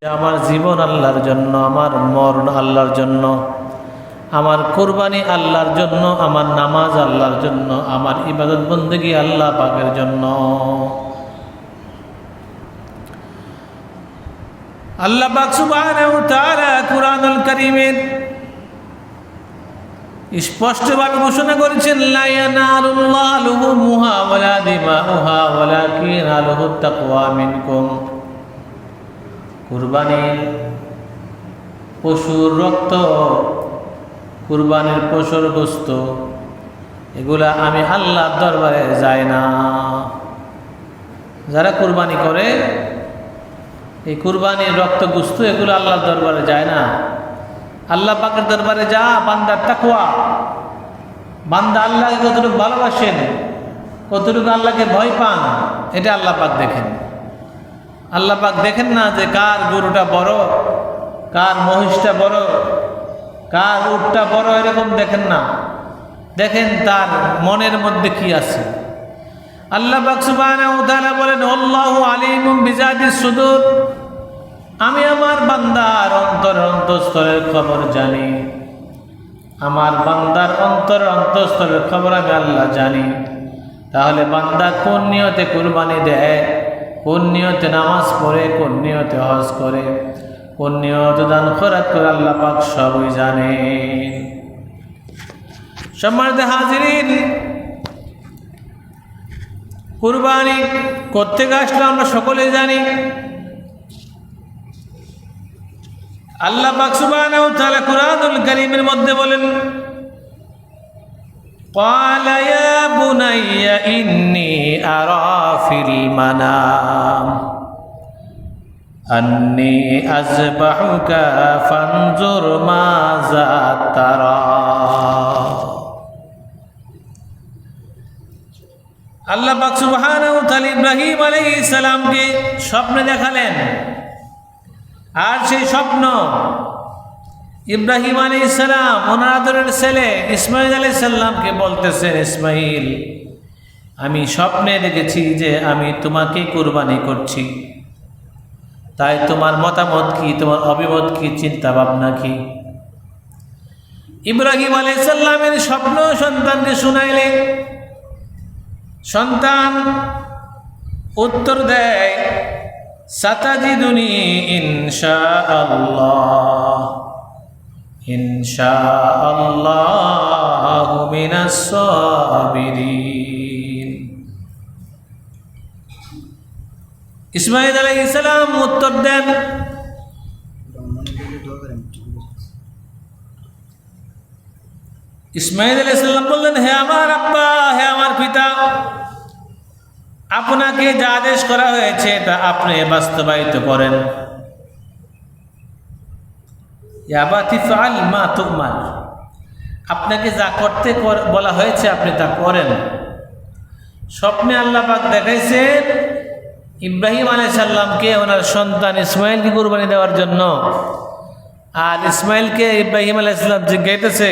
আমার জীবন আল্লাহর জন্য, আমার মরণ আল্লাহর জন্য, আমার কুরবানি আল্লাহর জন্য, আমার নামাজ আল্লাহর জন্য, আমার ইবাদত বন্দেগী আল্লাহ পাকের জন্য। আল্লাহ পাক সুবহানাহু ওয়া তাআলা কুরআনুল কারীমের স্পষ্টভাবে ঘোষণা করেছেন, লা ইয়ানালুল্লাহু লুহুমুহা ওয়ালা দিমাউহা ওয়ালাকিন ইয়ানালুহুত তাকওয়া মিনকুম। কুরবানির পশুর রক্ত, কুরবানির পশুর গোশত, এগুলা আমি আল্লাহর দরবারে যায় না। যারা কুরবানি করে এই কুরবানির রক্ত গোশত এগুলো আল্লাহর দরবারে যায় না। আল্লাহ পাকের দরবারে যা বান্দার তাকওয়া, বান্দা আল্লাহকে কতটুকু ভালোবাসেন, কতটুকু আল্লাহকে ভয় পান, এটা আল্লাহ পাক দেখেন। আল্লাহ পাক দেখেন না যে কার গরুটা বড়, কার মহিষটা বড়, কার উটটা বড়, এরকম দেখেন না। দেখেন তার মনের মধ্যে কি আছে। আল্লাহ পাক সুবহানাহু ওয়া তাআলা বলেন, আল্লাহু আলিমুম বিজাতিস সুদূর। আমি আমার বান্দার অন্তঃস্থলের খবর জানি। আমার বান্দার অন্তঃস্থলের খবর আমি আল্লাহ জানি। তাহলে বান্দা কোন নিয়তে কুরবানি দেয়, কোন নিয়তে নামাজ পড়ে, কোন নিয়তে হজ করে, কোন নিয়তে দান খয়রাত করে, আল্লাহ পাক সবই জানেন। সম্মানিত হাজিরিন, কুরবানি করতে আসলে আমরা সকলে জানি আল্লাহ পাক সুবহানাহু ওয়া তাআলা কুরআনুল কারীমের মধ্যে বলেন, ক্বালা ইয়া বুনাইয়া ইন্নী আরা ফিল মানাম আন্নী আযবাহুকা ফানজুর মাযা তারা। আল্লাহ পাক সুবহানাহু ওয়া তাআলা ইব্রাহিম আলাইহিস সালামকে স্বপ্নে দেখালেন। আর সেই স্বপ্ন ইব্রাহিম আলাইহিস সালাম ওনার আদরের ছেলে ইসমাঈল আলাইহিস সালামকে বলতেছেন, ইসমাঈল, আমি স্বপ্নে দেখেছি যে আমি তোমাকে কুরবানি করছি, তাই তোমার মতামত কি, তোমার অভিমত কি, চিন্তা ভাবনা কি? ইব্রাহিম আলাইহিস সালামের স্বপ্ন সন্তানকে শুনাইলেন। সন্তান উত্তর দেয়, সাতাজিদুনি ইনশাআল্লাহ ইনশাআল্লাহু মিনাস সাবিরিন। ইসমাঈল আলাইহিস সালাম উত্তর দেন, ইসমাঈল আলাইহিস সালাম বললেন, হে আমার আব্বা, হে আমার পিতা, আপনাকে যা আদেশ করা হয়েছে তা আপনি বাস্তবায়িত করেন। ইয়া আবাতি ফাআল মা তুমার, আপনাকে যা করতে বলা হয়েছে আপনি তা করেন। স্বপ্নে আল্লাহ পাক দেখাইছেন ইব্রাহিম আলাইহিস সালামকে ওনার সন্তান ইসমাঈলকে কুরবানি দেওয়ার জন্য। আর ইসমাঈলকে ইব্রাহিম আলাইহিস সালাম জিজ্ঞাসা,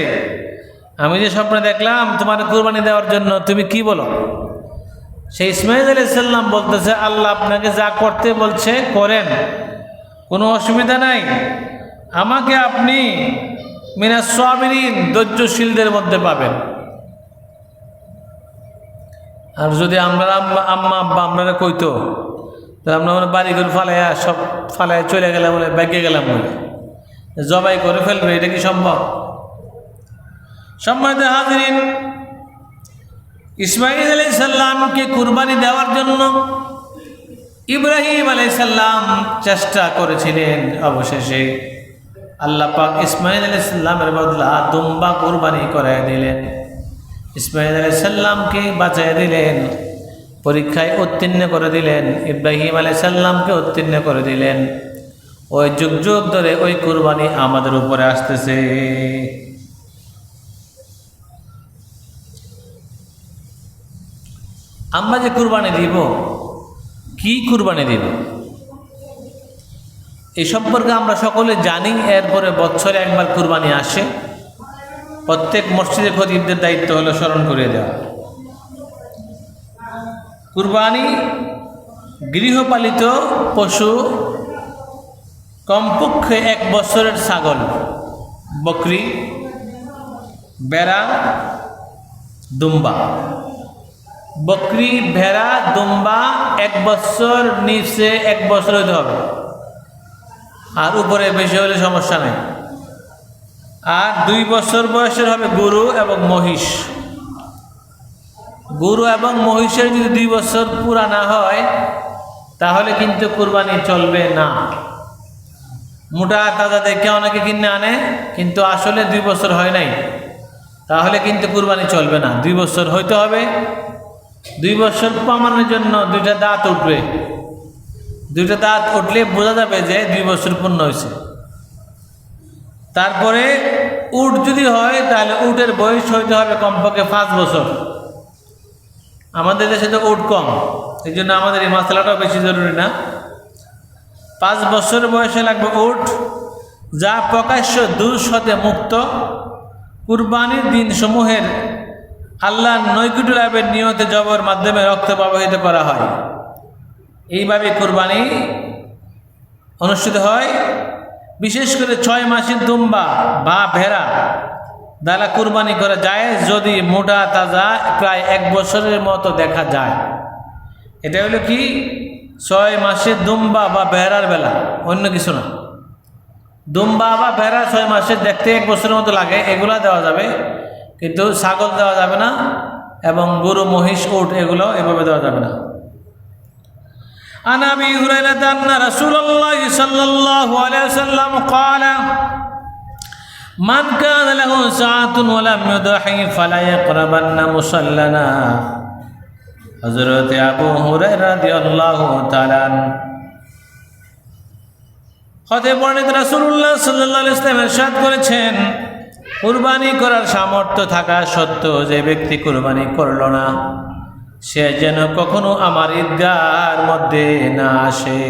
আমি যে স্বপ্নে দেখলাম তোমার কুরবানি দেওয়ার জন্য, তুমি কি বলো? সেই ইসমাঈল আলাইহিস সালাম বলতেছে, আল্লাহ আপনাকে যা করতে বলছে করেন, কোনো অসুবিধা নাই। আমাকে আপনি মিনাস সাবিরিন, ধৈর্যশীলদের মধ্যে পাবেন। আর যদি আমরা আম্মা আব্বা আমরা কইতো, তাহলে আমরা বাড়ি করে ফালাইয়া সব ফালাইয়া চলে গেলাম বলে, ব্যাগে গেলাম বলে, জবাই করে ফেলবে, এটা কি সম্ভব? সম্মানিত হাজিরিন, ইসমাঈল আলাইহিস সালামকে কুরবানি দেওয়ার জন্য ইব্রাহিম আলাইহিস সালাম চেষ্টা করেছিলেন। অবশেষে আল্লাহ পাক ইসমাঈল আলাইহিস সালামের বদলা দুম্বা কুরবানি করে দিলেন। ইসমাঈল আলাইহিস সালামকে বাঁচিয়ে দিলেন, পরীক্ষায় উত্তীর্ণ করে দিলেন, ইব্রাহিম আলাইহিস সালামকে উত্তীর্ণ করে দিলেন। ওই যুগ যুগ ধরে ওই কুরবানি আমাদের উপরে আসতেছে। আমরা যে কুরবানি দিব, কি কুরবানি দিব, এই সম্পর্কে আমরা সকলে জানি। এরপরে বছরে একবার কুরবানি আসে, প্রত্যেক মসজিদের খতিবদের দায়িত্ব হলো স্মরণ করে দেওয়া। কুরবানি গৃহপালিত পশু কমপক্ষে 1 বছরের ছাগল, বকরি, ভেড়া, দুম্বা। বকরি, ভেড়া, দুম্বা 1 বছর, নিচে 1 বছর হইতে হবে, আর উপরে বেশি হলে সমস্যা নেই। আর 2 বছর বয়সের হবে গরু এবং মহিষ। গরু এবং মহিষের যদি 2 বছর পুরা না হয় তাহলে কিন্তু কুরবানি চলবে না। মোটা তাজা দেখে অনেকে কিনে আনে, কিন্তু আসলে 2 বছর হয় নাই, তাহলে কিন্তু কুরবানি চলবে না। 2 বছর হইতে হবে। 2 বছর প্রমাণের জন্য 2টা দাঁত উঠবে। 2টা দাঁত উঠলে বোঝা যাবে যে 2 বছর পূর্ণ হয়েছে। তারপরে উট যদি হয় তাহলে উটের বয়স হইতে হবে কমপক্ষে 5 বছর। আমাদের দেশে তো উট কম, এই জন্য আমাদের এই মশলাটাও বেশি জরুরি না। 5 বছর বয়সে লাগবে উট, যা প্রকাশ্য দোষ হতে মুক্ত। কুরবানির দিন সমূহের আল্লাহর নৈকট্য লাভের নিয়তে জবর মাধ্যমে রক্ত প্রবাহিত করা হয়। এইভাবে কুরবানি অনুষ্ঠিত হয়। বিশেষ করে 6 মাসের দুম্বা বা ভেড়া দ্বারা কুরবানি করা যায় যদি মোটা তাজা প্রায় 1 বছরের মতো দেখা যায়। এটা হলো কি 6 মাসের দুম্বা বা ভেড়ার বেলা, অন্য কিছু না। দুম্বা বা ভেড়া 6 মাসের দেখতে 1 বছরের মতো লাগে, এগুলা দেওয়া যাবে, কিন্তু ছাগল দেওয়া যাবে না, এবং গরু, মহিষ, উট এগুলো এভাবে দেওয়া যাবে না। عن أبي هريرة أن رسول الله صلى الله عليه وسلم قال من كان له ساعة ولم يضحي فلا يقربن مصلنا। হযরত আবু হুরায়রা রাদিয়াল্লাহু তাআলা হতে বর্ণিত রাসূলুল্লাহ সাল্লাল্লাহু আলাইহি ওয়াসাল্লাম ইরশাদ করেছেন, কুরবানি করার সামর্থ্য থাকা সত্ত্বেও যে ব্যক্তি কুরবানি করল না, সে যেন কখনো আমার ঈদগাহর মধ্যে না আসে।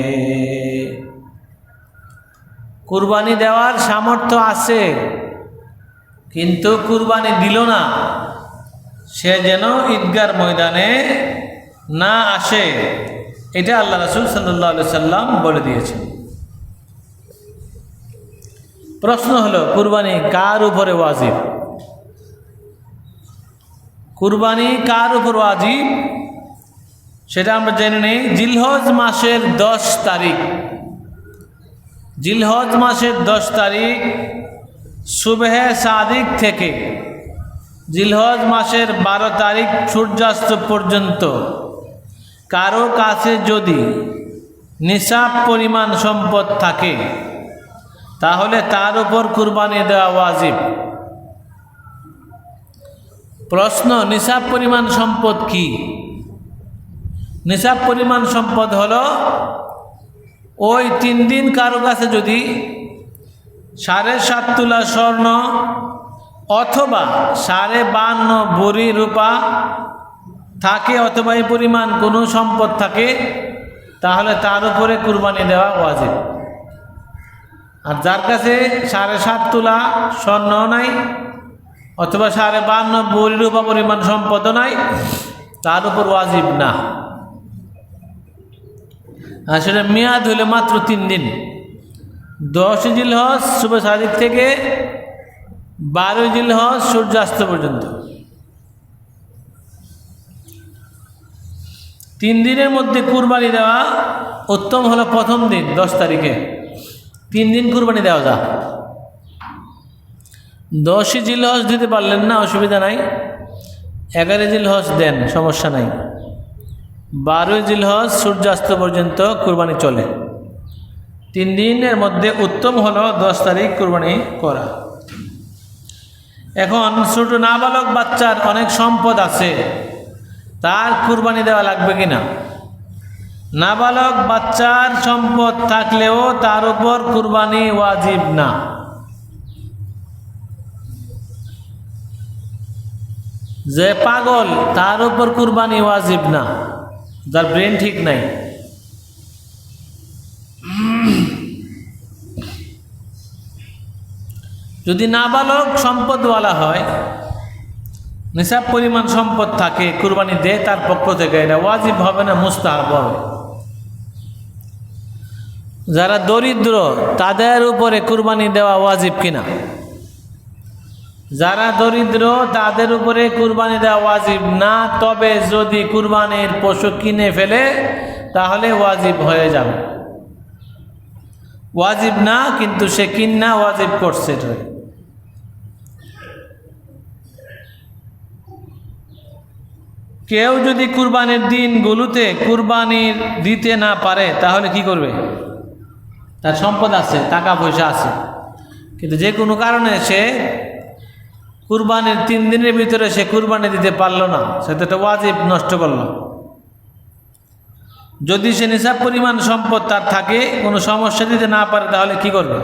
কুরবানি দেওয়ার সামর্থ্য আছে কিন্তু কুরবানি দিল না, সে যেন ঈদগাহর ময়দানে না আসে। এটা আল্লাহ রাসূল সাল্লাল্লাহু আলাইহি সাল্লাম বলে দিয়েছেন। প্রশ্ন হলো, কুরবানি কার উপরে ওয়াজিব? কুরবানি কার উপর ওয়াজিব সেটা আমরা জেনে নেই। জিলহজ মাসের 10 তারিখ, জিলহজ মাসের 10 তারিখ সুবহে সাদিক থেকে জিলহজ মাসের 12 তারিখ সূর্যাস্ত পর্যন্ত কারো কাছে যদি নিসাব পরিমাণ সম্পদ থাকে তাহলে তার উপর কুরবানি দেওয়া ওয়াজিব। প্রশ্ন, নিসাব পরিমাণ সম্পদ কি? নিসাব পরিমাণ সম্পদ হলো ওই 3 দিন কারো কাছে যদি 7.5 তোলা স্বর্ণ অথবা 52.5 ভরি রূপা থাকে, অথবা এই পরিমাণ কোনো সম্পদ থাকে, তাহলে তার উপরে কুরবানি দেওয়া ওয়াজিব। আর যার কাছে 7.5 তোলা স্বর্ণ নাই অথবা 52.5 ভরি রূপা পরিমাণ সম্পদ নাই, তার উপর ওয়াজিব না। আর সেটা মেয়াদ হইলে মাত্র 3 দিন, 10 জিলহজ শুভ সাদিক থেকে 12 জিলহজ সূর্যাস্ত পর্যন্ত। 3 দিনের মধ্যে কুরবানি দেওয়া উত্তম হলো প্রথম দিন 10 তারিখে। 3 দিন কুরবানি দেওয়া যায়। 10 জিলহজ দিতে পারলেন না, অসুবিধা নাই, 11 জিলহজ দেন, সমস্যা নাই। 12 জিলহজ সূর্যাস্ত পর্যন্ত কুরবানি চলে। 3 দিনের মধ্যে উত্তম হলো 10 তারিখ কুরবানি করা। এখন ছোট নাবালক বাচ্চার অনেক সম্পদ আছে, তার কুরবানি দেওয়া লাগবে কিনা? নাবালক বাচ্চার সম্পদ থাকলেও তার উপর কুরবানি ওয়াজিব না। যে পাগল তার উপর কুরবানি ওয়াজিব না, যার ব্রেন ঠিক নাই। যদি নাবালক সম্পদওয়ালা হয়, নিসাব পরিমাণ সম্পদ থাকে, কুরবানি দেয় তার পক্ষ থেকে, এটা ওয়াজিব হবে না, মুস্তাহাব হবে। যারা দরিদ্র তাদের উপরে কুরবানি দেওয়া ওয়াজিব কিনা? যারা দরিদ্র তাদের উপরে কুরবানি দেওয়া ওয়াজিব না, তবে যদি কুরবানির পশু কিনে ফেলে তাহলে ওয়াজিব হয়ে যাবে। ওয়াজিব না, কিন্তু সে কিনা ওয়াজিব করছে। কেউ যদি কুরবানির দিনগুলোতে কুরবানির দিতে না পারে তাহলে কি করবে? তার সম্পদ আছে, টাকা পয়সা আছে, কিন্তু যে কোনো কারণে সে কুরবানির 3 দিনের ভিতরে সে কুরবানি দিতে পারল না, সে তো একটা ওয়াজিব নষ্ট করল। যদি সে নিসাব পরিমাণ সম্পদ তার থাকে, কোনো সমস্যা দিতে না পারে, তাহলে কি করবে?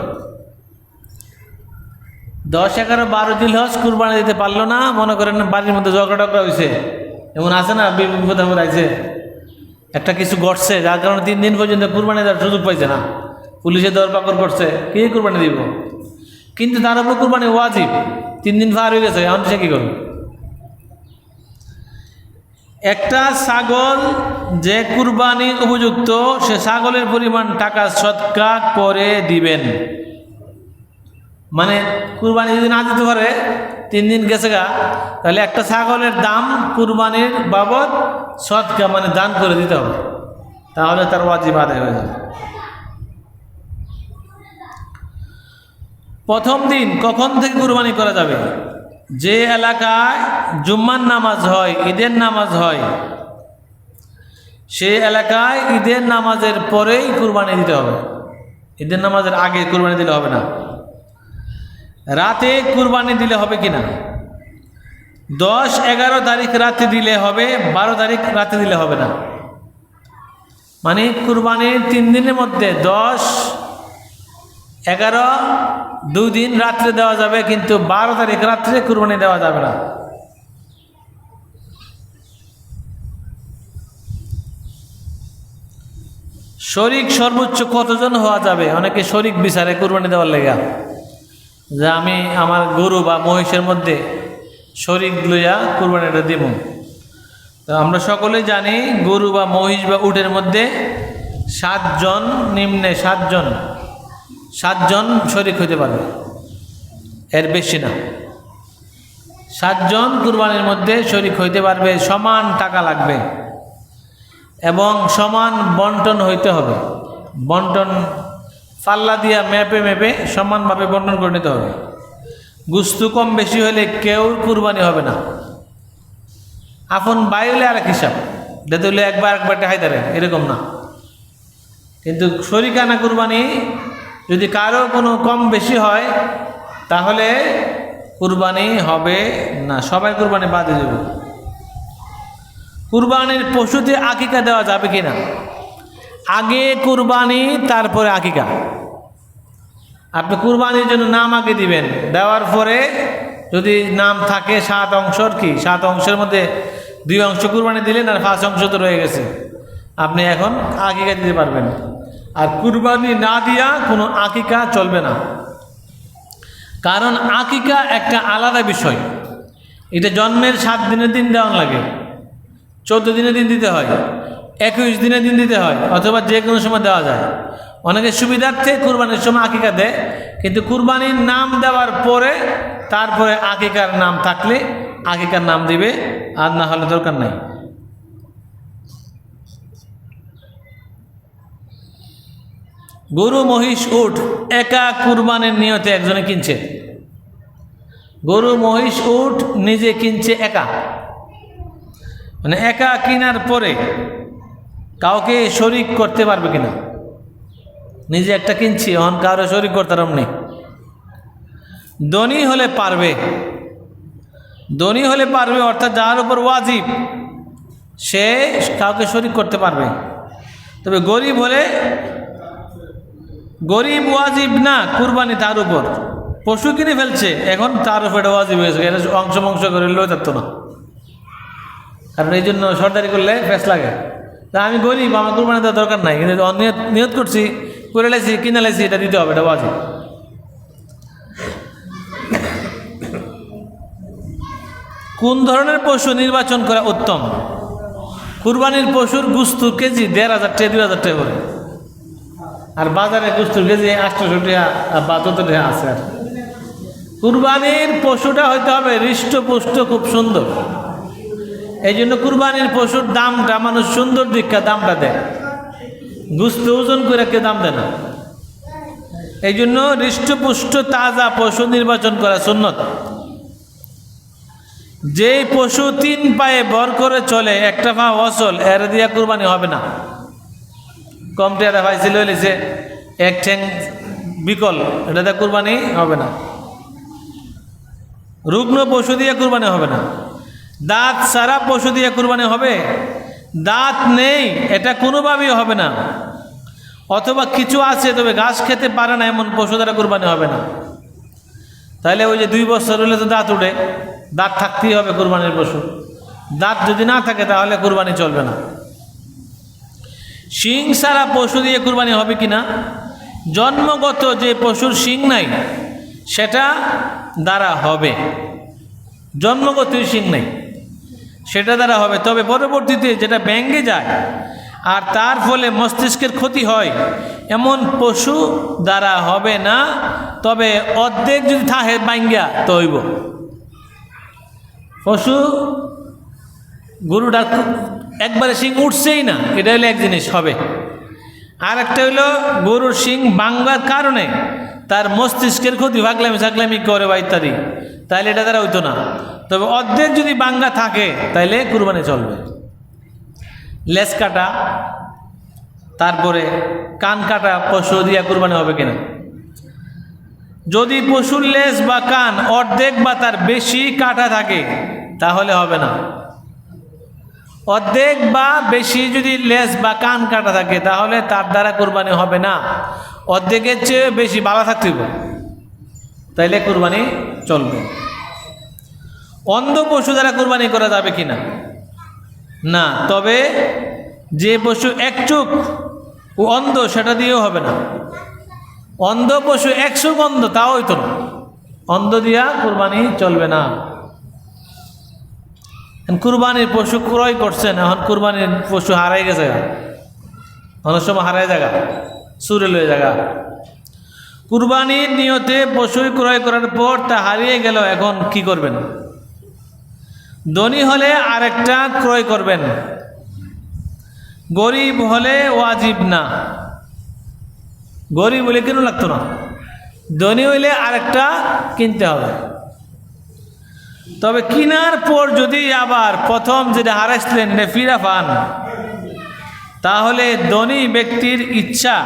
10, 11, 12 জিলহজ কুরবানি দিতে পারলো না, মনে করেন বাড়ির মধ্যে ঝগড়া হয়েছে, এমন আছে না, বিপদ আছে, একটা কিছু ঘটছে যার কারণে 3 দিন পর্যন্ত কুরবানি দেওয়ার সুযোগ পাইছে না, পুলিশে দরপাকড় করছে, কে কুরবানি দিব? কিন্তু তার উপর কুরবানি ওয়াজিব, 3 দিন পার হয়ে গেছে, এখন সে কী করবে? একটা ছাগল যে কুরবানির উপযুক্ত, সে ছাগলের পরিমাণ টাকা সদকা করে দিবেন। মানে কুরবানি যদি না দিতে পারে, 3 দিন গেছে গা, তাহলে একটা ছাগলের দাম কুরবানির বাবদ সদকা মানে দান করে দিতে হবে, তাহলে তার ওয়াজিব আদায় হয়ে যাবে। প্রথম দিন কখন থেকে কুরবানি করা যাবে? যে এলাকায় জুম্মার নামাজ হয়, ঈদের নামাজ হয়, সেই এলাকায় ঈদের নামাজের পরেই কুরবানি দিতে হবে। ঈদের নামাজের আগে কুরবানি দিলে হবে না। রাতে কুরবানি দিলে হবে কিনা? 10, 11 তারিখ রাতে দিলে হবে, 12 তারিখ রাতে দিলে হবে না। মানে কুরবানির 3 দিনের মধ্যে 10, 11, 2 দিন রাত্রে দেওয়া যাবে, কিন্তু 12 তারিখ রাত্রে কুরবানি দেওয়া যাবে না। শরিক সর্বোচ্চ কতজন হওয়া যাবে? অনেকে শরিক বিচারে কুরবানি দেওয়ার লেগা, যে আমি আমার গরু বা মহিষের মধ্যে শরিক লইয়া কুরবানিটা দিব। তো আমরা সকলেই জানি গরু বা মহিষ বা উটের মধ্যে 7 জন, নিম্নে 7 জন শরিক হইতে পারবে, এর বেশি না। 7 জন কুরবানির মধ্যে শরিক হইতে পারবে। সমান টাকা লাগবে এবং সমান বন্টন হইতে হবে। বন্টন পাল্লা দিয়া মেপে সমানভাবে বন্টন করে নিতে হবে। গুস্তু কম বেশি হলে কেউ কুরবানি হবে না। আপন বাই হলে আরেক হিসাব, যেতে হলে একবার ঠাইদারে, এরকম না। কিন্তু শরিকানা কুরবানি যদি কারো কোনো কম বেশি হয় তাহলে কুরবানি হবে না, সবাই কুরবানি বাদ দিয়ে দেবে। কুরবানির পশুতে আকিকা দেওয়া যাবে কিনা? আগে কুরবানি তারপরে আকিকা। আপনি কুরবানির জন্য নাম আগে দিবেন, দেওয়ার পরে যদি নাম থাকে 7 অংশর, কি 7 অংশের মধ্যে 2 অংশ কুরবানি দিলেন আর 5 অংশ তো রয়ে গেছে, আপনি এখন আকিকা দিতে পারবেন। আর কুরবানি না দিয়া কোনো আকিকা চলবে না, কারণ আকিকা একটা আলাদা বিষয়। এটা জন্মের 7 দিনের দিন দেওয়া লাগে, 14 দিনের দিন দিতে হয়, 21 দিনের দিন দিতে হয়, অথবা যে কোনো সময় দেওয়া যায়। অনেকে সুবিধার্থে কুরবানির সময় আকিকা দেয়, কিন্তু কুরবানির নাম দেওয়ার পরে তারপরে আকিকার নাম থাকলে আকিকার নাম দিবে, আর না হলে দরকার নাই। গরু, মহিষ, উট একা কুরবানির নিয়তে একজনে কিনছে। গরু, মহিষ, উট নিজে কিনছে একা, মানে একা কেনার পরে কাউকে শরিক করতে পারবে কিনা? নিজে একটা কিনছি, এখন কারো শরিক করতে নেই। ধনী হলে পারবে, ধনী হলে পারবে, অর্থাৎ যার উপর ওয়াজিব সে কাউকে শরিক করতে পারবে। তবে গরিব হলে, গরিব ওয়াজিব না, কুরবানি তার উপর। পশু কিনে ফেলছে, এখন তার উপর এটা ওয়াজিব হয়েছে, এটা অংশ করে লয়ে থাকতো না। কারণ এই জন্য সর্দারি করলে ফেস লাগে। তা আমি গরিব, আমার কুরবানি দেওয়ার দরকার নাই, কিন্তু নিয়ত করছি, করে লাইছি, কিনে লাইছি, এটা দিতে হবে, এটা ওয়াজিব। কোন ধরনের পশু নির্বাচন করা উত্তম? কুরবানির পশুর গুস্ত কেজি 1500 টাকা 2000 টাকা করে। আর বাজারে গোস্তের কেজি 800 টাকা বা যত টাকা আছে। আর কুরবানির পশুটা হইতে হবে হৃষ্টপুষ্ট, খুব সুন্দর। এই জন্য কুরবানির পশুর দামটা মানুষ সুন্দর দীক্ষা দামটা দেয়, গোস্ত ওজন করে কেউ দাম দেয় না। এই জন্য হৃষ্টপুষ্ট তাজা পশু নির্বাচন করা সুন্নত। যেই পশু 3 পায়ে ভর করে চলে, একটা পা অচল, এর দিয়া কুরবানি হবে না। কম টেরা পাইছিল হইলেছে, এক ঠ্যাং বিকল, এটাতে কুরবানি হবে না। রুগ্ন পশু দিয়ে কুরবানি হবে না। দাঁত সারা পশু দিয়ে কুরবানি হবে, দাঁত নেই এটা কোনোভাবেই হবে না। অথবা কিছু আছে তবে ঘাস খেতে পারে না, এমন পশু দ্বারা কুরবানি হবে না। তাহলে ওই যে 2 বছর হলে তো দাঁত উঠে, দাঁত থাকতেই হবে কুরবানির পশু। দাঁত যদি না থাকে তাহলে কুরবানি চলবে না। শিং সারা পশু দিয়ে কুরবানি হবে কিনা? জন্মগত যে পশুর শিং নাই সেটা দ্বারা হবে, জন্মগতই শিং নাই সেটা দ্বারা হবে। তবে পরবর্তীতে যেটা ভেঙে যায় আর তার ফলে মস্তিষ্কের ক্ষতি হয়, এমন পশু দ্বারা হবে না। তবে অর্ধেক যদি থাকে ভাঙ্গা তো হইব। পশু গরুটা একবারে শিং উঠছেই না, এটা হলো এক জিনিস হবে। আর একটা হইলো গরুর শিং ভাঙবার কারণে তার মস্তিষ্কের ক্ষতি, ভাগলামি সাগলামি করে বা ইত্যাদি, তাইলে এটা দ্বারা হইতো না। তবে অর্ধেক যদি ভাঙ্গা থাকে তাইলে কুরবানি চলবে। লেজ কাটা, তারপরে কান কাটা পশু দিয়া কুরবানি হবে কিনা? যদি পশুর লেজ বা কান অর্ধেক বা তার বেশি কাটা থাকে তাহলে হবে না। অর্ধেক বা বেশি যদি লেজ বা কান কাটা থাকে তাহলে তার দ্বারা কুরবানি হবে না। অর্ধেকের চেয়ে বেশি ভালো থাকতে হবে, তাইলে কুরবানি চলবে। অন্ধ পশু দ্বারা কুরবানি করা যাবে কিনা? না। তবে যে পশু এক চোখ ও অন্ধ সেটা দিয়েও হবে না। অন্ধ পশু 1 চোখ অন্ধ তাও হইতো না, অন্ধ দিয়া কুরবানি চলবে না। কুরবানির পশু ক্রয় করছেন, এখন কুরবানির পশু হারাই গেছে, অনেক সময় হারাই জায়গা, চুরে লয়ে জায়গা। কুরবানির নিয়তে পশু ক্রয় করার পর তা হারিয়ে গেল, এখন কি করবেন? ধনী হলে আরেকটা ক্রয় করবেন, গরিব হলে ওয়াজিব না। গরিব হলে কেন লাগতো না, ধনী হইলে আরেকটা কিনতে হবে। তবে কিনার পর যদি আবার প্রথম যেটা হারাইছিলেন ফিরা পান, তাহলে ধনী ব্যক্তির ইচ্ছা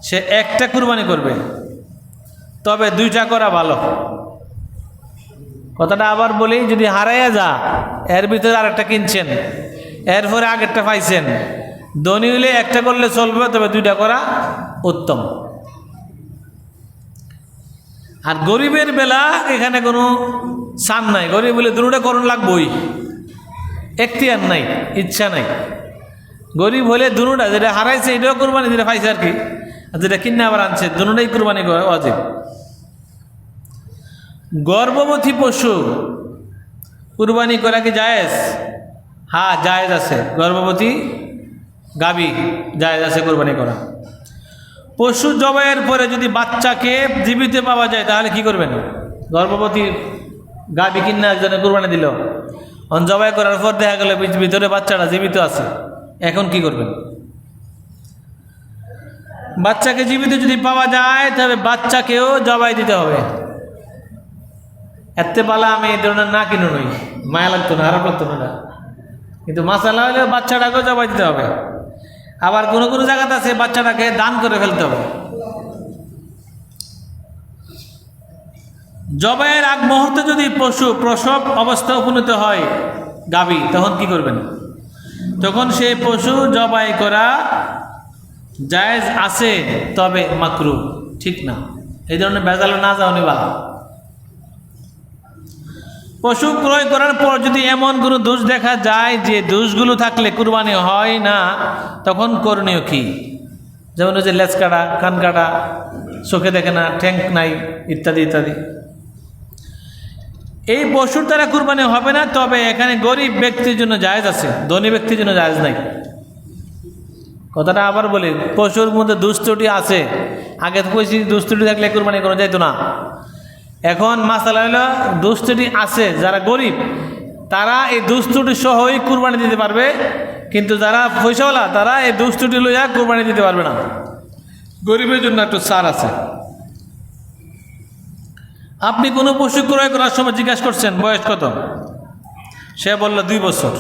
সে একটা কুরবানি করবে, তবে 2টা করা ভালো। কথাটা আবার বলি, যদি হারাইয়া যা এর ভিতরে আরেকটা কিনছেন, এরপরে আগেরটা পাইছেন, ধনী হইলে একটা করলে চলবে, তবে 2টা করা উত্তম। আর গরিবের বেলা এখানে কোনো সান নাই, গরিব বলে 2টা করণ লাগবই, এখতিয়ার নাই, ইচ্ছা নাই। গরিব হলে 2টা, যেটা হারাইছে এটাও কুরবানি, যেটা পাইছে আর কি, আর যেটা কিনে আবার আনছে 2টাই কুরবানি করা ওয়াজিব। গর্ভবতী পশু কুরবানি করা কি জায়েজ? হ্যাঁ, জায়েজ আছে। গর্ভবতী গাভী জায়েজ আছে কুরবানি করা। পশু জবাইয়ের পরে যদি বাচ্চাকে জীবিত পাওয়া যায় তাহলে কি করবেন? গর্ভবতী গাভী কিনা একজনে কুরবানি দিল, জবাই করার পর দেখা গেল ভিতরে বাচ্চাটা জীবিত আছে, এখন কি করবেন? বাচ্চাকে জীবিত যদি পাওয়া যায় তবে বাচ্চাকেও জবাই দিতে হবে। এতে পালা আমি এই ধরনের না কিনুন, মায়া লাগতো না, খারাপ লাগতো না, কিন্তু মাসালা হলে বাচ্চাটাকেও জবাই দিতে হবে। আবার কোনো কোনো জায়গাতে আছে বাচ্চাটাকে দান করে ফেলতে হবে। জবাইয়ের আগ মুহূর্তে যদি পশু প্রসব অবস্থা উপনীত হয় গাভী, তখন কি করবেন? তখন সেই পশু জবাই করা জায়েজ আছে, তবে মাকরু, ঠিক না। এই ধরনের ভেজালে না যাওয়া ভালো। পশু ক্রয় করার পর যদি এমন কোনো দোষ দেখা যায় যে দোষগুলো থাকলে কুরবানি হয় না, তখন করণীয় কি? যেমন ওই যে লেজ কাটা, কান কাটা, চোখে দেখে না, ঠ্যাং নাই, ইত্যাদি ইত্যাদি। এই পশুর দ্বারা কুরবানি হবে না, তবে এখানে গরিব ব্যক্তির জন্য জায়েজ আছে, ধনী ব্যক্তির জন্য জায়েজ নাই। কথাটা আবার বলি, পশুর মধ্যে দুষ্টটি আছে। আগে তো কইছি দুষ্টটি থাকলে কুরবানি করা যাইতো না। এখন মাসালা হলো দুষ্টটি আছে, যারা গরিব তারা এই দুষ্টটি সহই কুরবানি দিতে পারবে, কিন্তু যারা পয়সাওয়ালা তারা এই দুষ্টটি লইয়া কুরবানি দিতে পারবে না। গরিবের জন্য একটু ছাড় আছে। আপনি কোনো পশু ক্রয় করার সময় জিজ্ঞাসা করছেন বয়স কত, সে বলল 2 বছর,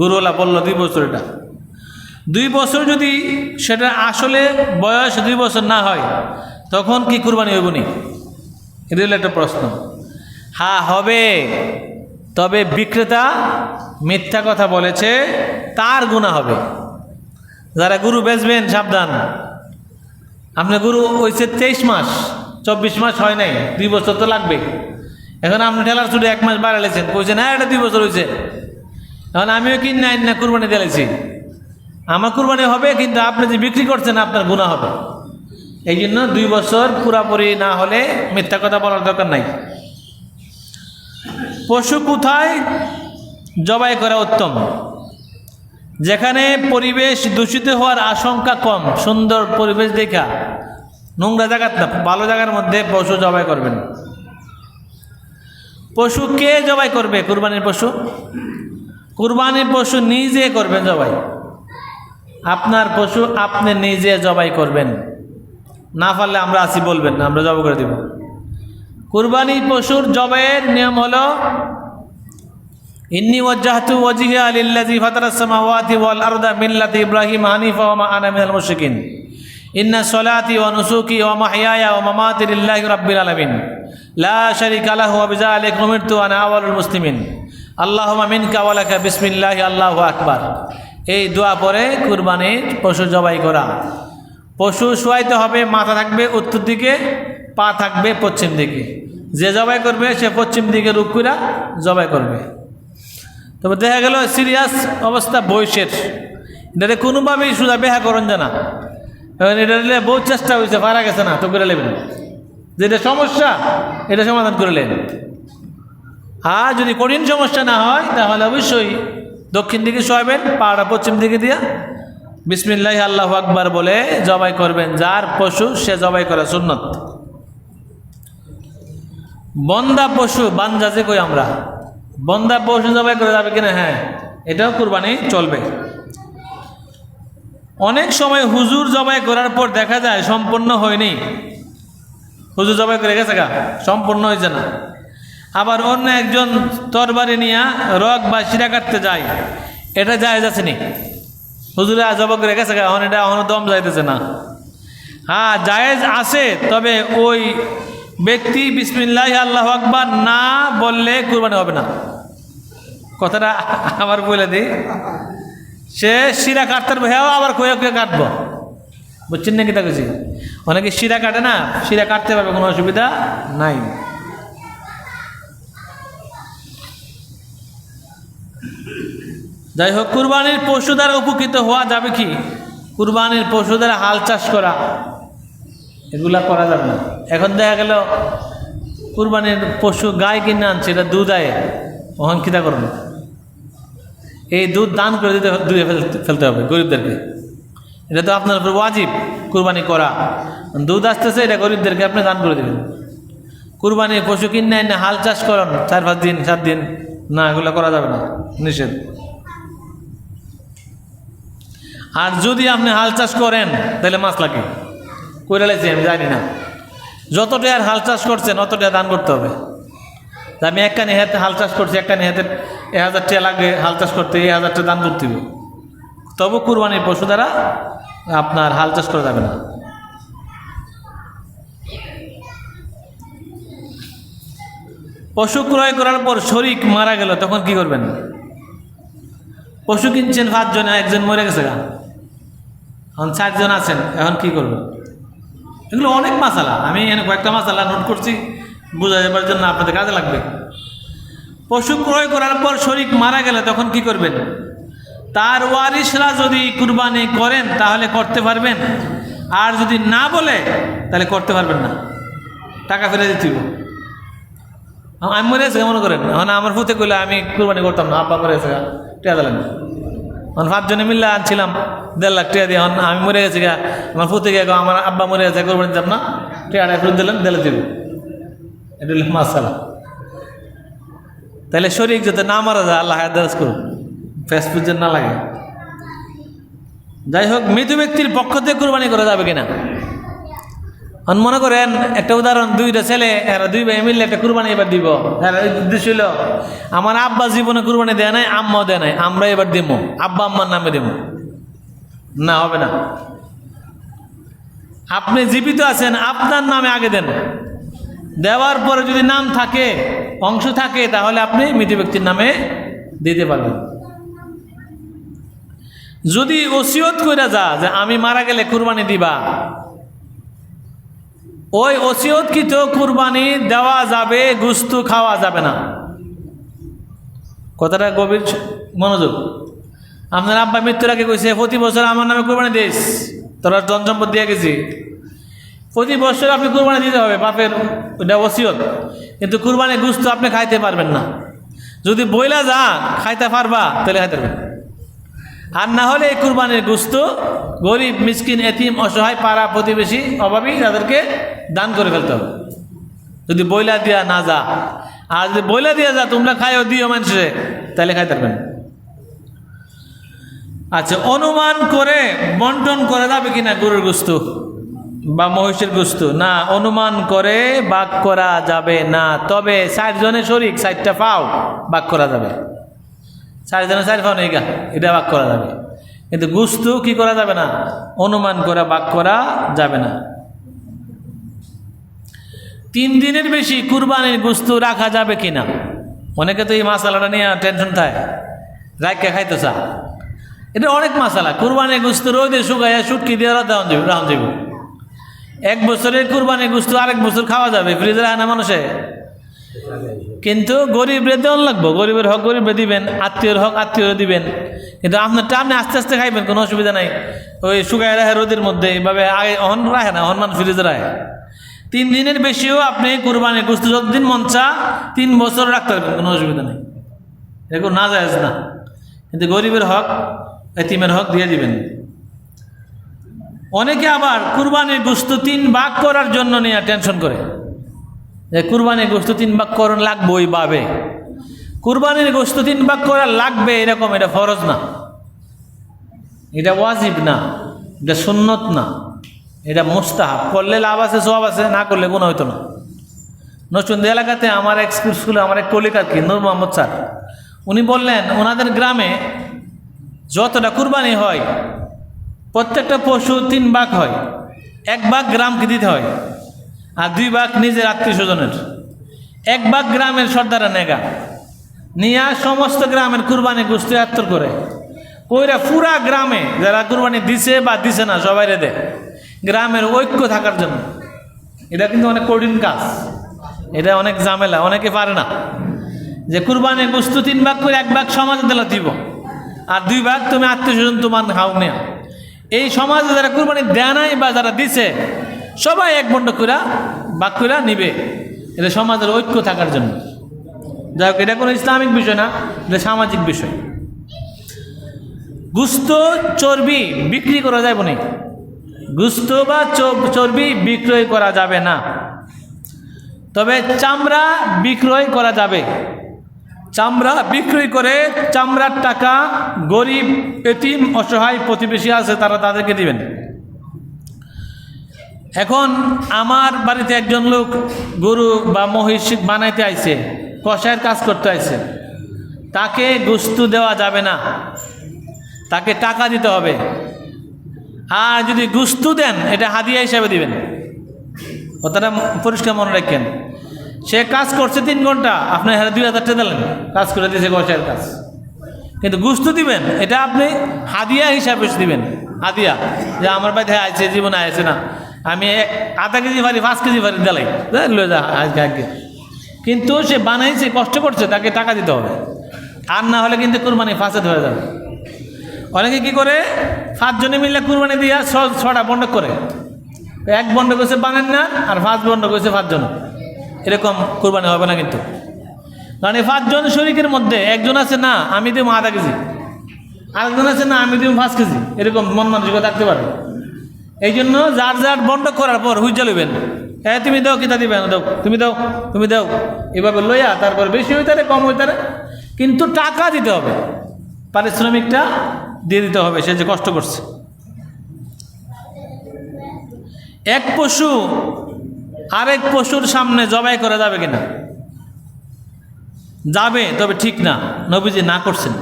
গরুওয়ালা বলল 2 বছর। এটা 2 বছর যদি সেটা আসলে বয়স 2 বছর না হয় তখন কি কুরবানি হইব নি? এটা হলো একটা প্রশ্ন। হ্যাঁ হবে, তবে বিক্রেতা মিথ্যা কথা বলেছে, তার গুনাহ হবে। যারা গরু বেচবেন সাবধান। আপনার গরু হয়েছে 23 মাস, 24 মাস হয় নাই, 2 বছর তো লাগবে। এখন আপনি ঠেলার ছুটে 1 মাস বাড়াইছেন, কইছেন হ্যাঁ এটা 2 বছর হয়েছে। এখন আমিও কিনে আইন না কুরবানি দিয়েছি, আমার কুরবানি হবে, কিন্তু আপনি যে বিক্রি করছেন আপনার গুনাহ হবে। এই জন্য 2 বছর পুরাপুরি না হলে মিথ্যা কথা বলার দরকার নাই। পশু কোথায় জবাই করা উত্তম? যেখানে পরিবেশ দূষিত হওয়ার আশঙ্কা কম, সুন্দর পরিবেশ দেখা, নোংরা জায়গা না, ভালো জায়গার মধ্যে পশু জবাই করবেন। পশু কে জবাই করবে? কুরবানির পশু কুরবানির পশু নিজে করবেন জবাই। আপনার পশু আপনি নিজে জবাই করবেন, না পারলে আমরা আসি বলবেন না, আমরা জবাই করে দিব। কুরবানি পশুর জবাইয়ের নিয়ম হলো ইন্নী ওয়াজ্জাহতু ওয়াজহিয়া লিল্লাযী ফাতারাস সামাওয়াতি ওয়াল আরদা মিল্লাতা ইব্রাহিম হানিফা ওয়া মা আনা মিনাল মুশরিকিন ইন্না সলাতি ওয়া নুসুকি ওয়া মাহইয়ায়া ওয়া মামাতি লিল্লাহি রাব্বিল আলামিন লা শারীকা লাহু ওয়া বিযালিকা উমিরতু আনা আওয়ালুল মুসলিমিন আল্লাহুম্মা মিনকা ওয়া লাকা বিসমিল্লাহি আল্লাহু আকবার। এই দোয়া পরে কুরবানির পশু জবাই করা। পশু শোয়াইতে হবে, মাথা থাকবে উত্তর দিকে, পা থাকবে পশ্চিম দিকে। যে জবাই করবে সে পশ্চিম দিকে রুখ কইরা জবাই করবে। তবে দেখা গেল সিরিয়াস অবস্থা বয়সের, এটা কোনোভাবেই সোজা বেহা করন জানা, এটা নিলে বহুত চেষ্টা হয়েছে, পারা গেছে না, তো করে নেবেন। যেটা সমস্যা এটা সমাধান করে নেন। আর যদি কঠিন সমস্যা না হয় তাহলে অবশ্যই দক্ষিণ দিকে শোয়াবেন, পাড়া পশ্চিম দিকে দিয়া বিসমিল্লাহি আল্লাহু আকবার বলে জবাই করবেন। যার পশু সে জবাই করা সুন্নত। বন্দা পশু, বান্দা যে কই আমরা, বন্দা পশু জবাই করে যাবে কিনা? হ্যাঁ, এটাও কুরবানি চলবে। অনেক সময় হুজুর জবাই করার পর দেখা যায় সম্পূর্ণ হয়নি, হুজুর জবাই করে গেছে গা, সম্পূর্ণ হয়েছে না। আবার অন্য একজন তরবারি নিয়ে রগ বা শিরা কাটতে যায়, এটা জায়েজ আছে নি? হুজুরে জবাই করে গেছে গা, এখন এটা এখনো দম যাইতেছে না। হ্যাঁ জায়েজ আছে, তবে ওই ব্যক্তি বিসমিল্লাহি আল্লাহু আকবার না বললে কুরবানি হবে না। কথাটা আবার বলে দিই, সে শিরা কাটতে পারবে, হ্যাঁ আবার কয়ে কয়ে কাটবো, বুঝছেন নাকি? তা কিছু অনেকে শিরা কাটে না, শিরা কাটতে পারবে, কোনো অসুবিধা নাই। যাই হোক, কুরবানির পশু দ্বারা উপকৃত হওয়া যাবে কি? কুরবানির পশু দ্বারা হাল চাষ করা, এগুলা করা যাবে না। এখন দেখা গেল কুরবানির পশু গায়ে কিনে আনছে, এটা দুধ আয়, ওখান খিদা করুন, এই দুধ দান করে দিতে, দূরে ফেলতে হবে গরিবদেরকে। এটা তো আপনার উপর ওয়াজিব কুরবানি করা। দুধ আসতেছে, এটা গরিবদেরকে আপনি দান করে দেবেন। কুরবানির পশু কিনে এনে হাল চাষ করেন 4-5 দিন 7 দিন, না এগুলো করা যাবে না, নিষেধ। আর যদি আপনি হাল চাষ করেন তাহলে মাছ লাগে করে লাইছি, আমি জানি না, যতটা আর হাল চাষ করছেন অতটা দান করতে হবে। আমি একখানি হাতে হাল চাষ করছি, একখানি হাতে 1000 টাকা লাগে হাল চাষ করতে, 1000 টাকা দান করতে হবে। তবু কুরবানির পশু দ্বারা আপনার হাল চাষ করা যাবে না। পশু ক্রয় করার পর শরীক মারা গেল, তখন কি করবেন? পশু কিনছেন 5 জনে, একজন মরে গেছে গা, এখন 4 জন আছেন, এখন কি করবেন? এগুলো অনেক মাসালা, আমি এখানে কয়েকটা মাসালা নোট করছি বোঝা যাবার জন্য, আপনাদের কাজে লাগবে। পশু ক্রয় করার পর শরীক মারা গেলে তখন কি করবেন? তার ওয়ারিসরা যদি কুরবানি করেন তাহলে করতে পারবেন, আর যদি না বলে তাহলে করতে পারবেন না, টাকা ফেলে দিতে হবে। আমি মরে গেছে মনে করেন, এখন আমার ফুতে কইলে আমি কুরবানি করতাম না, আব্বা মরে গেছে টেয়া দিলেন, আমার 5 জনে মিললে আনছিলাম 1.5 লাখ টাকা দিয়ে। আমি মরে গেছি গা, আমার ফুতে গিয়ে আমার আব্বা মরে গেছে, কোরবানি দিতাম না, টাকাটা ফেরত দিলেন, দিলে দিব। এটা হলো মাসালা। তাহলে শরীর যাতে না মারা যায়, আল্লাহ হায়াত করুন, ফেসবুক যেন না লাগে। যাই হোক, মৃত ব্যক্তির পক্ষ থেকে কোরবানি করা যাবে কিনা? মনে করেন একটা উদাহরণ, 2টা ছেলে, এরা 2 ভাই মিললে একটা কুরবানি এবার দিব। উদ্দেশ্য হলো আমার আব্বা জীবনে কুরবানি দেয় নাই, আম্মাও দেয় নাই, আমরা এবার দিব, আব্বা আম্মার নামে দিব। না, হবে না। আপনি জীবিত আছেন, আপনার নামে আগে দেন। দেওয়ার পরে যদি নাম থাকে, অংশ থাকে, তাহলে আপনি মৃত ব্যক্তির নামে দিতে পারবেন। যদি ওসিয়ত কইরা যা যে আমি মারা গেলে কুরবানি দিবা, ওই ওসিয়তকৃত কুরবানি দেওয়া যাবে, গুস্ত খাওয়া যাবে না। কথাটা গভীর মনোযোগ। আপনার আব্বা মৃত্যুর আগে কইছে প্রতি বছর আমার নামে কুরবানি দিস, তোরা ধন সম্পদ দিয়ে গেছি, প্রতি বছর আপনি কুরবানি দিতে হবে, বাপের ওটা ওসিয়ত। কিন্তু কুরবানি গুস্ত আপনি খাইতে পারবেন না। যদি বইলা যা খাইতে পারবা তাহলে খাইতে পারবেন, আর না হলে এই কুরবানির গুস্ত গরিব, মিসকিন, এতিম, অসহায়, পাড়া প্রতিবেশী, অভাবী তাদেরকে দান করে ফেলতে হবে, যদি বইলা দিয়া না যা। আর যদি বইলা দিয়া যা তোমরা খাইও দিও মানুষে, তাহলে খাইতে পারবেন। আচ্ছা, অনুমান করে বন্টন করা যাবে কিনা গরুর গোস্ত বা মহিষের গোস্ত? না, অনুমান করে ভাগ করা যাবে না। তবে 4 জনের শরিক 4টা পাও ভাগ করা যাবে। 4 জনের 4 পাও নেই গা, এটা ভাগ করা যাবে। কিন্তু গোস্ত কি করা যাবে না? অনুমান করে ভাগ করা যাবে না। 3 দিনের বেশি কুরবানির গোস্ত রাখা যাবে কিনা? অনেকে তো এই মশালাটা নিয়ে টেনশন থাকে, রাখা খাইতে চা। এটা অনেক মশালা। কুরবানির গোস্ত রোদে শুকাইয়া শুটকি দিয়ে রাখা যাবে। 1 বছরের কুরবানির গোস্ত আরেক বছর খাওয়া যাবে, ফ্রিজে রাখে না মানুষে। কিন্তু গরিবরে দেওয়ান লাগবো, গরিবের হক গরিবরে দিবেন, আত্মীয়র হক আত্মীয়রে দিবেন। কিন্তু আপনারটা আপনি আস্তে আস্তে খাইবেন, কোনো অসুবিধা নাই। ওই শুকায় রাখে রোদের মধ্যে, এইভাবে আগে অহন রাখে না, অহন মানুষ ফ্রিজে রাখে। 3 দিনের বেশিও আপনি কুরবানির গোস্ত যতদিন মন চা 3 বছর রাখতে পারবেন, কোনো অসুবিধা নেই। এরকম না যায় না। কিন্তু গরিবের হক, এতিমের হক দিয়ে দিবেন। অনেকে আবার কুরবানির গোস্ত 3 ভাগ করার জন্য নিয়ে টেনশন করে যে কুরবানির গোস্ত 3 ভাগ করার লাগবে। ওইভাবে কুরবানির গোস্ত 3 ভাগ করা লাগবে এরকম, এটা ফরজ না, এটা ওয়াজিব না, এটা সুন্নত না, এটা মুস্তাহাব। করলে লাভ আছে, সওয়াব আছে, না করলে গুনাহ হইতো না। নরসিংদী এলাকাতে আমার এক স্কুলে আমার এক কলিগ আর কি, নূর মোহাম্মদ স্যার, উনি বললেন ওনাদের গ্রামে যতটা কুরবানি হয় প্রত্যেকটা পশু 3 ভাগ হয়। 1 ভাগ গ্রামকে দিতে হয়, আর 2 ভাগ নিজের আত্মীয় স্বজনের। 1 ভাগ গ্রামের সর্দারা নেগা নিয়া সমস্ত গ্রামের কুরবানি গোস্ত আত্তর করে কইরা পুরা গ্রামে যারা কুরবানি দিছে বা দিছে না সবাই দেয়, গ্রামের ঐক্য থাকার জন্য। এটা কিন্তু অনেক কঠিন কাজ, এটা অনেক ঝামেলা, অনেকে পারে না যে কুরবানির গোস্ত 3 ভাগ করে 1 ভাগ সমাজে দিলে দিব, আর 2 ভাগ তুমি আত্মীয় স্বজন তোমার খাও নেয়া। এই সমাজে যারা কুরবানি দেয় নাই বা যারা দিছে সবাই 1 বন্ড করে ভাগ করে নিবে, এটা সমাজের ঐক্য থাকার জন্য। যাই হোক, এটা কোনো ইসলামিক বিষয় না, এটা সামাজিক বিষয়। গোস্ত চর্বি বিক্রি করা যাবে না, গোস্ত বা চর্বি বিক্রয় করা যাবে না। তবে চামড়া বিক্রয় করা যাবে। চামড়া বিক্রয় করে চামড়ার টাকা গরিব, এতিম, অসহায় প্রতিবেশী আছে তারা তাদেরকে দিবেন। এখন আমার বাড়িতে একজন লোক গরু বা মহিষ বানাইতে আইছে, কষায়ের কাজ করতে আইছে, তাকে গোস্ত দেওয়া যাবে না, তাকে টাকা দিতে হবে। আর যদি গোস্ত দেন এটা হাদিয়া হিসাবে দিবেন, কথাটা পরিষ্কার মনে রাখেন। সে কাজ করছে 3 ঘন্টা, আপনি 2000 টাকা দিলেন, কাজ করে দিয়েছে কষায়ের কাজ, কিন্তু গোস্ত দিবেন এটা আপনি হাদিয়া হিসাবে দিবেন। হাদিয়া যে আমার বাড়িতে আইছে, জীবনে আইছে না, আমি 0.5 কেজি ভারি 5 কেজি ভারি দিলাই লয়ে যা আজকে। কিন্তু সে বানাইছে, কষ্ট করছে, তাকে টাকা দিতে হবে, আর না হলে কিন্তু কুরবানি ফাসাদ হয়ে যাবে। অনেকে কী করে 5 জনে মিলে কুরবানি দিয়া 6টা বন্ড করে, 1 বন্ড করেছে বানেন না, আর 5 বন্ড করেছে 5 জন, এরকম কুরবানি হবে না। কিন্তু কারণ এই 5 জন শরীকের মধ্যে একজন আছে না আমি দেবো 0.5 কেজি, আরেকজন আছে না আমি দিব 5 কেজি, এরকম মন মানসিকতা থাকতে পারে। এই জন্য যার যার বন্টন করার পর হুইজা লইবেন, হ্যাঁ তুমি দাও কিতা দিবে, দাও তুমি দাও তুমি দাও, এভাবে লইয়া তারপর বেশি হইতারে কম হইতারে, কিন্তু টাকা দিতে হবে, পারিশ্রমিকটা দিয়ে দিতে হবে, সে যে কষ্ট করছে। এক পশু আরেক পশুর সামনে জবাই করা যাবে কিনা? যাবে, তবে ঠিক না, নবীজি না করছেন।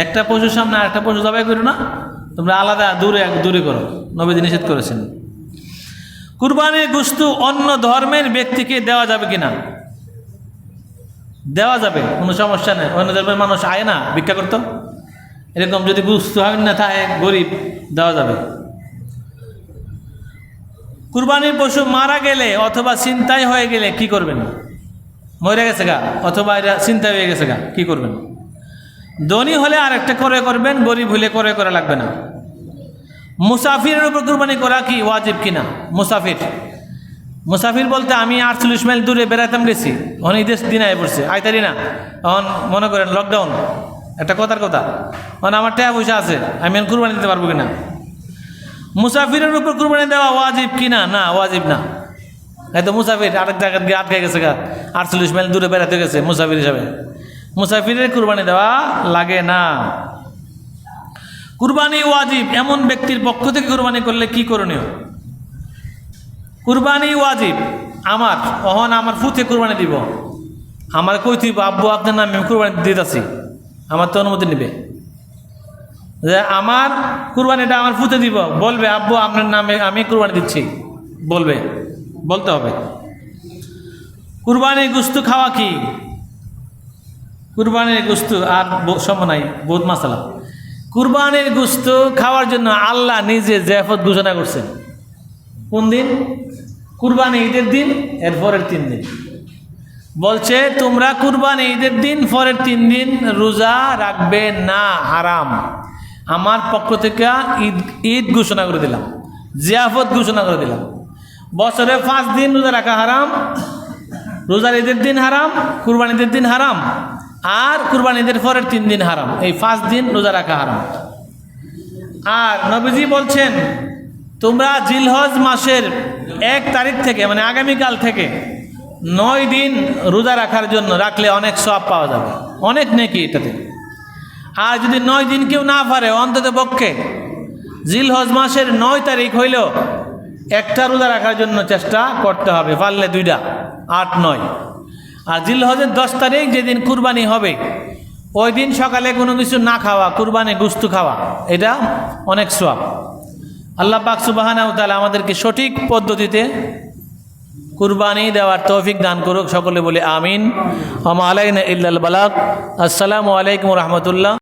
একটা পশুর সামনে আরেকটা পশু জবাই করো না, তোমরা আলাদা দূরে করো, নবীজি নিষেধ করেছেন। কুরবানির গোশত অন্য ধর্মের ব্যক্তিকে দেওয়া যাবে কিনা? দেওয়া যাবে, কোনো সমস্যা নেই। অন্য ধর্মের মানুষ আয় না ভিক্ষা করতো, এরকম যদি গোশত হয় না থাকে গরিব, দেওয়া যাবে। কুরবানির পশু মারা গেলে অথবা ছিনতাই হয়ে গেলে কি করবেন? মরে গেছে গা অথবা এটা ছিনতাই হয়ে গেছে গা, কি করবেন? ধনী হলে আর একটা ক্রয় করবেন, গরিব হলে ক্রয় করা লাগবে না। মুসাফিরের উপর কুরবানি করা কি ওয়াজিব কিনা? মুসাফির বলতে আমি 48 মাইল দূরে বেড়াতাম গেছি, অনেক দেশ দিন আয় পড়ছে, আইতারি না, এখন মনে করেন লকডাউন, একটা কথার কথা, মানে আমার টাকা পয়সা আছে, আমি কুরবানি দিতে পারবো কিনা? মুসাফিরের উপর কুরবানি দেওয়া ওয়াজিব কিনা? না, ওয়াজিব না। এই তো মুসাফির আরেক জায়গায় গিয়ে আটকে গেছে গা, 48 মাইল দূরে বেড়াতে গেছে, মুসাফির হিসাবে মুসাফিরের কুরবানি দেওয়া লাগে না। কুরবানি ওয়াজিব এমন ব্যক্তির পক্ষ থেকে কুরবানি করলে কি করণীয়? কুরবানি ওয়াজিব আমার, অহন আমার ফুতে কুরবানি দিব, আমার কই তুই আব্বু আপনার নামে আমি কুরবানি দিতেছি, আমার তো অনুমতি নিবে যে আমার কুরবানিটা আমার ফুতে দিব, বলবে আব্বু আপনার নামে আমি কুরবানি দিচ্ছি, বলতে হবে। কুরবানির গোশত খাওয়া কি? কুরবানির গোশত আর সময় নাই, বহুত মাসালা। কুরবানির গোশত খাওয়ার জন্য আল্লাহ নিজে জিয়াফত ঘোষণা করছেন। কোন দিন? কুরবানি ঈদের দিন, এর পরের 3 দিন। বলছে তোমরা কুরবানি ঈদের দিন পরের 3 দিন রোজা রাখবে না, হারাম। আমার পক্ষ থেকে ঈদ ঘোষণা করে দিলাম, জিয়াফত ঘোষণা করে দিলাম। বছরে 5 দিন রোজা রাখা হারাম, রোজার ঈদের দিন হারাম, কুরবানি ঈদের দিন হারাম, আর কুরবানি ঈদের পরের 3 দিন হারাম। এই 5 দিন রোজা রাখা হারাম। আর নবীজি বলছেন তোমরা জিলহজ মাসের 1 তারিখ থেকে, মানে আগামীকাল থেকে 9 দিন রোজা রাখার জন্য রাখলে অনেক সওয়াব পাওয়া যাবে, অনেক নেকি এটাতে। আর যদি 9 দিন কেউ না পারে, অন্তত পক্ষে জিলহজ মাসের 9 তারিখ হইলেও একটা রোজা রাখার জন্য চেষ্টা করতে হবে, পারলে 2টা, 8, 9। আর জিলহজের 10 তারিখ যেদিন কুরবানি হবে, ওই দিন সকালে কোনো কিছু না খাওয়া, কুরবানি গোশত খাওয়া, এটা অনেক সওয়াব। আল্লাহ পাক সুবহানাহু ওয়া তাআলা আমাদেরকে সঠিক পদ্ধতিতে কুরবানি দেওয়ার তৌফিক দান করুক। সকলে বলে আমিন। ওয়া মা আলাইনা ইল্লাল বালাগ। আসসালামু আলাইকুম ওয়া রাহমাতুল্লাহ।